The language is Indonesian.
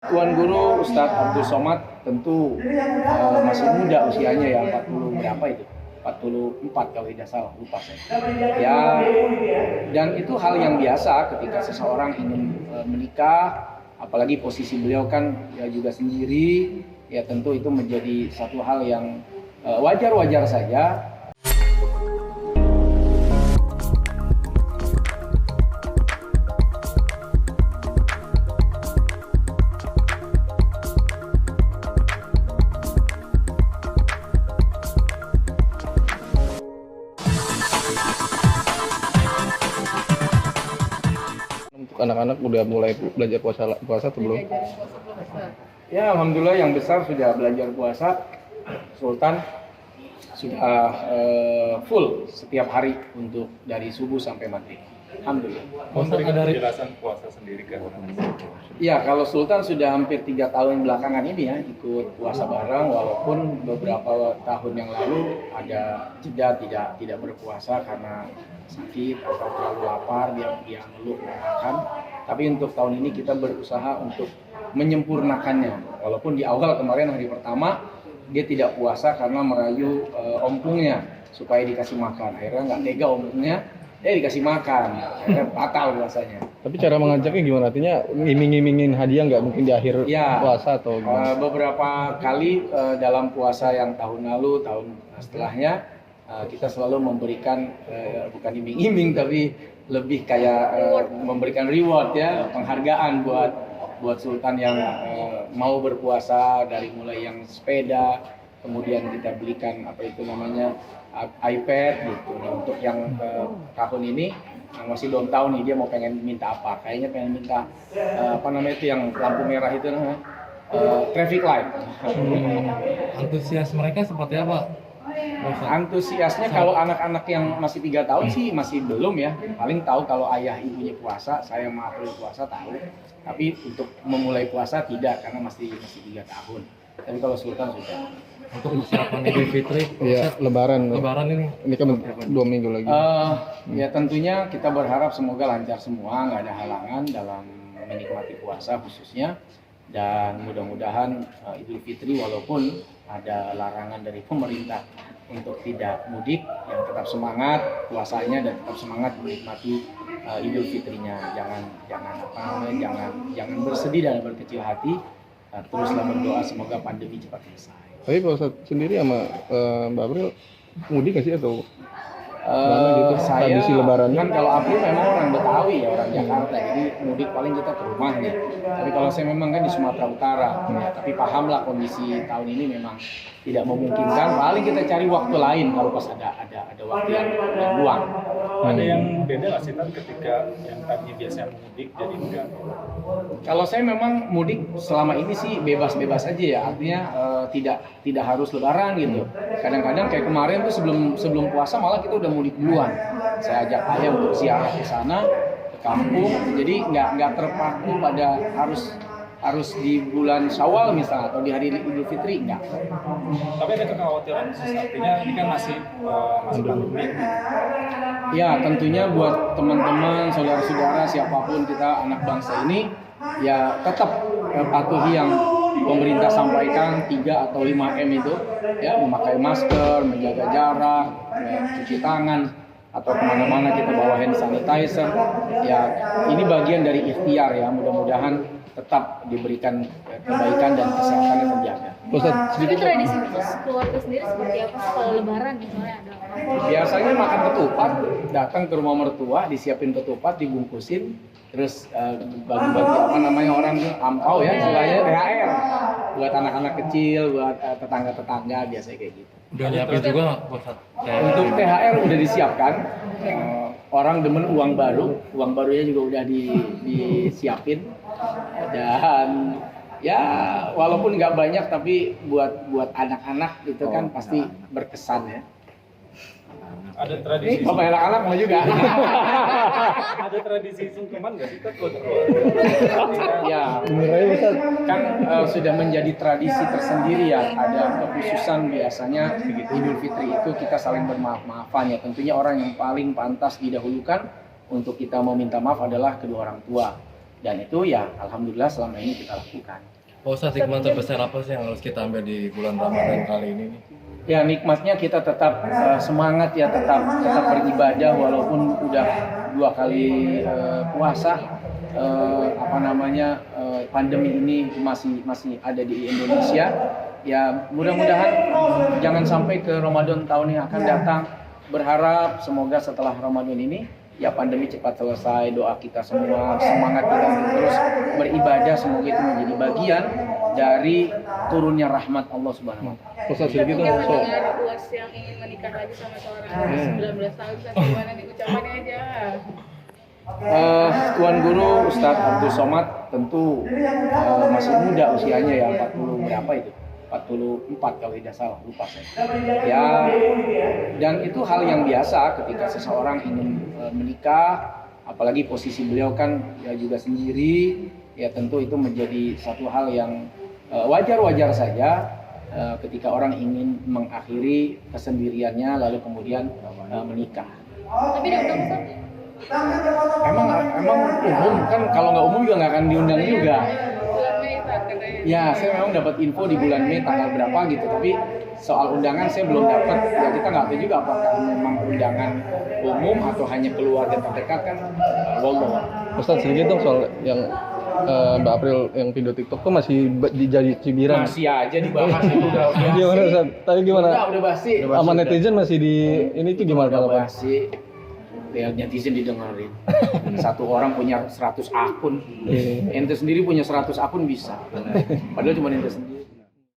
Tuan Guru Ustadz Abdul Somad tentu masih muda usianya ya, 40 berapa itu? 44 kalau tidak salah, lupa saya. Ya, dan itu hal yang biasa ketika seseorang ingin menikah, apalagi posisi beliau kan ya juga sendiri, ya tentu itu menjadi satu hal yang wajar-wajar saja. Anak-anak udah mulai belajar puasa atau belum? Ya, alhamdulillah yang besar sudah belajar puasa. Sultan sudah full setiap hari untuk dari subuh sampai maghrib. Alhamdulillah. Memberikan penjelasan puasa sendiri kan? Ya, kalau Sultan sudah hampir 3 tahun belakangan ini ya ikut puasa bareng, walaupun beberapa tahun yang lalu ada jeda tidak berpuasa karena sakit atau terlalu lapar, dia ngeluh mau makan. Tapi untuk tahun ini kita berusaha untuk menyempurnakannya. Walaupun di awal kemarin hari pertama dia tidak puasa karena merayu ompungnya supaya dikasih makan. Akhirnya nggak tega ompungnya, dikasih makan. Akhirnya batal puasanya. Tapi cara mengajaknya gimana? Artinya ngiming-ngimingin hadiah nggak mungkin di akhir Ya, puasa atau gimana? beberapa kali dalam puasa yang tahun lalu, tahun setelahnya kita selalu memberikan bukan iming-iming tapi lebih kayak memberikan reward ya, penghargaan buat Sultan yang mau berpuasa, dari mulai yang sepeda, kemudian kita belikan apa itu namanya iPad gitu. Nah, untuk yang tahun ini masih belum tahu nih dia mau pengen minta apa. Kayaknya pengen minta apa namanya itu yang lampu merah itu namanya traffic light. Antusias mereka seperti apa? Antusiasnya kalau anak-anak yang masih 3 tahun sih masih belum ya. Paling tahu kalau ayah ibunya puasa, saya sama April puasa tahu. Tapi untuk memulai puasa tidak, karena masih 3 tahun. Tapi kalau Sultan sudah. Untuk persiapan Idul Fitri, Iya, Lebaran ini. ini kan 2 minggu lagi. Ya tentunya kita berharap semoga lancar semua, nggak ada halangan dalam menikmati puasa khususnya. Dan mudah-mudahan Idul Fitri walaupun ada larangan dari pemerintah untuk tidak mudik, yang tetap semangat puasanya dan tetap semangat menikmati Idul Fitrinya. Jangan bersedih dan berkecil hati. Teruslah berdoa semoga pandemi cepat selesai. Tapi Pak Ustadz sendiri sama Mbak April mudik nggak sih atau gimana gitu? Saya Tradisi Lebarannya? kan kalau April memang orang Betawi ya, orang Jakarta, jadi mudik paling kita ke rumahnya. Tapi kalau saya memang kan di Sumatera Utara, ya, tapi pahamlah kondisi tahun ini memang tidak memungkinkan. Paling kita cari waktu lain kalau pas ada waktu yang luang. Ada yang beda nggak sih ketika yang tadinya biasanya mudik jadi enggak? Kalau saya memang mudik selama ini sih bebas-bebas aja ya, artinya tidak harus Lebaran gitu. Kadang-kadang kayak kemarin tuh sebelum puasa malah kita udah mudik duluan. Saya ajak ayah untuk ziarah ke sana, ke kampung. Jadi nggak terpaku pada harus di bulan Syawal misalnya atau di hari Idul Fitri, enggak. Tapi ada kekhawatiran, artinya ini kan masih pandemi. Ya tentunya buat teman-teman, saudara-saudara, siapapun kita anak bangsa ini, ya tetap patuhi yang pemerintah sampaikan 3 atau 5M itu, ya memakai masker, menjaga jarak, cuci tangan, atau kemana-mana kita bawa hand sanitizer. Ya ini bagian dari ikhtiar ya, mudah-mudahan tetap diberikan kebaikan dan kesehatannya terjaga. Ustadz Tapi tradisi keluarga sendiri seperti apa sih kalau Lebaran misalnya ada? Biasanya makan ketupat, datang ke rumah mertua, disiapin ketupat, dibungkusin, terus bagi-bagi apa namanya orang ampau ya, istilahnya THR buat anak-anak kecil, buat tetangga-tetangga, biasanya kayak gitu. Udah nyiapin juga nggak Ustaz? Untuk THR udah disiapkan, orang demen uang barunya juga udah disiapin, dan ya walaupun nggak banyak tapi buat anak-anak itu kan pasti berkesan ya. Ada tradisi. Bapak anak-anak mau juga. Ada tradisi sungkeman nggak sih buat Ya, kan sudah menjadi tradisi tersendiri ya. Ada kekhususan biasanya Idul Fitri itu kita saling bermaaf-maafan ya. Tentunya orang yang paling pantas didahulukan untuk kita meminta maaf adalah kedua orang tua. Dan itu ya alhamdulillah selama ini kita lakukan. Pak Ustadz, hikmah terbesar apa sih yang harus kita ambil di bulan Ramadan kali ini nih? Ya nikmatnya kita tetap semangat ya, tetap beribadah walaupun udah 2 kali puasa. Pandemi ini masih ada di Indonesia. Ya mudah-mudahan jangan sampai ke Ramadan tahun yang akan datang. Berharap semoga setelah Ramadan ini ya pandemi cepat selesai. Doa kita semua, semangat kita untuk terus beribadah, semoga itu menjadi bagian dari turunnya rahmat Allah Subhanahu wa taala. Ustaz sedikit dong, Mungkin so. mendengar luas yang ingin menikah lagi sama seorang 19 tahun, Ustaz, gimana nih ucapannya aja? Tuan Guru Ustadz Abdul Somad tentu masih muda usianya ya, 40 berapa itu? 44 kalau tidak salah, lupa saya. Ya, dan itu hal yang biasa ketika seseorang ingin menikah, apalagi posisi beliau kan ya juga sendiri, ya tentu itu menjadi satu hal yang wajar-wajar saja ketika orang ingin mengakhiri kesendiriannya lalu kemudian menikah. Tapi diundang Ustaz? Emang umum kan, kalau nggak umum juga nggak akan diundang juga. Bulan Mei Ustaz katanya. Ya, saya memang dapat info di bulan Mei tanggal berapa gitu, tapi soal undangan saya belum dapat. Ya kita nggak tahu juga apakah memang undangan umum atau hanya keluarga terdekat kan. Wallah. Ustaz sedikit dong soal yang Mbak April yang video TikTok tuh masih jadi cibiran. Masih aja dibahas itu udah basi. Gimana Ustaz? Tapi gimana? Udah basi. Sama netizen masih di ini tuh gimana Udah tanggapan? basi. Ya netizen didengerin. Satu orang punya 100 akun. Ente sendiri punya 100 akun bisa. Padahal cuma ente sendiri.